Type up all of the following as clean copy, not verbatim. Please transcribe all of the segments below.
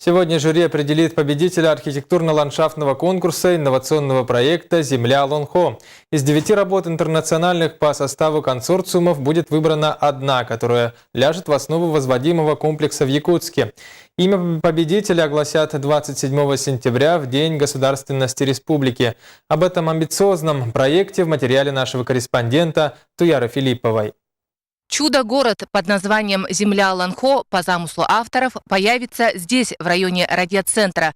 Сегодня жюри определит победителя архитектурно-ландшафтного конкурса инновационного проекта «Земля Лонхо». Из 9 работ интернациональных по составу консорциумов будет выбрана одна, которая ляжет в основу возводимого комплекса в Якутске. Имя победителя огласят 27 сентября, в День государственности республики. Об этом амбициозном проекте в материале нашего корреспондента Туяры Филипповой. Чудо-город под названием «Земля Лонхо» по замыслу авторов появится здесь, в районе радиоцентра,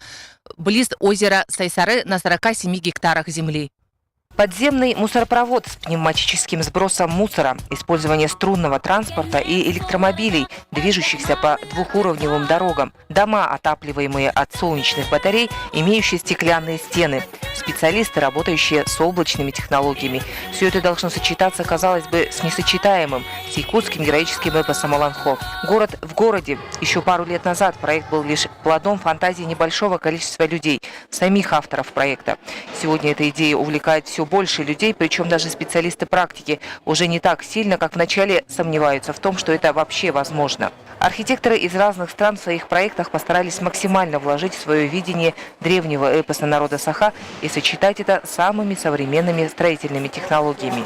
близ озера Сайсары на 47 гектарах земли. Подземный мусоропровод с пневматическим сбросом мусора, использование струнного транспорта и электромобилей, движущихся по двухуровневым дорогам, дома, отапливаемые от солнечных батарей, имеющие стеклянные стены, специалисты, работающие с облачными технологиями. Все это должно сочетаться, казалось бы, с несочетаемым, с якутским героическим эпосом о Лонхо. Город в городе. Еще пару лет назад проект был лишь плодом фантазии небольшого количества людей, самих авторов проекта. Сегодня эта идея увлекает все больше людей, причем даже специалисты практики уже не так сильно, как вначале сомневаются в том, что это вообще возможно. Архитекторы из разных стран в своих проектах постарались максимально вложить в свое видение древнего эпоса народа Саха и сочетать это с самыми современными строительными технологиями.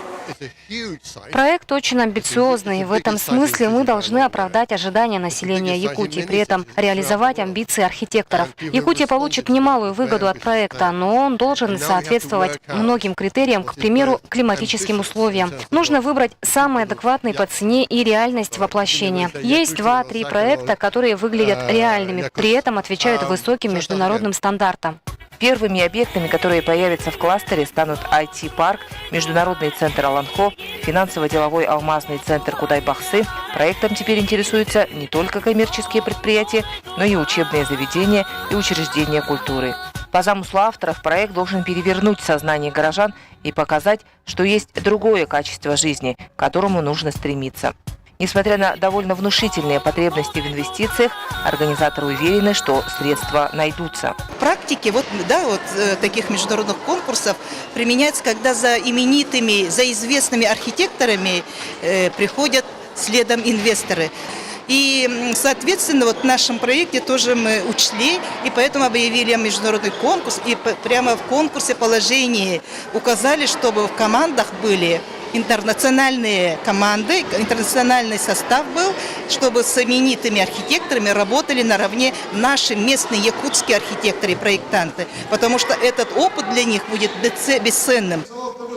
Проект очень амбициозный. В этом смысле мы должны оправдать ожидания населения Якутии, при этом реализовать амбиции архитекторов. Якутия получит немалую выгоду от проекта, но он должен соответствовать многим критериям, к примеру, климатическим условиям. Нужно выбрать самый адекватный по цене и реальность воплощения. Есть 2-3 проекта, которые выглядят реальными, при этом отвечают высоким международным стандартам. Первыми объектами, которые появятся в кластере, станут IT-парк, Международный центр Лонхо, финансово-деловой алмазный центр Кудай-Бахсы. Проектом теперь интересуются не только коммерческие предприятия, но и учебные заведения и учреждения культуры. По замыслу авторов проект должен перевернуть сознание горожан и показать, что есть другое качество жизни, к которому нужно стремиться. Несмотря на довольно внушительные потребности в инвестициях, организаторы уверены, что средства найдутся. В практике таких международных конкурсов применяется, когда за именитыми, за известными архитекторами приходят следом инвесторы. И, соответственно, в нашем проекте тоже мы учли, и поэтому объявили международный конкурс. И прямо в конкурсе положении указали, чтобы в командах были интернациональные команды, интернациональный состав был, чтобы с именитыми архитекторами работали наравне наши местные якутские архитекторы и проектанты, потому что этот опыт для них будет бесценным.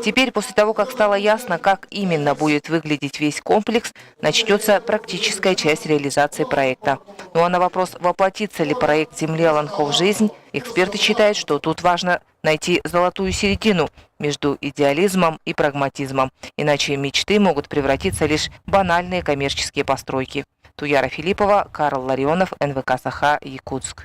Теперь, после того, как стало ясно, как именно будет выглядеть весь комплекс, начнется практическая часть реализации проекта. Ну а на вопрос, воплотится ли проект «Земля Лонхо» в жизнь, эксперты считают, что тут важно найти золотую середину между идеализмом и прагматизмом. Иначе мечты могут превратиться лишь в банальные коммерческие постройки. Туяра Филиппова, Карл Ларионов, НВК Саха, Якутск.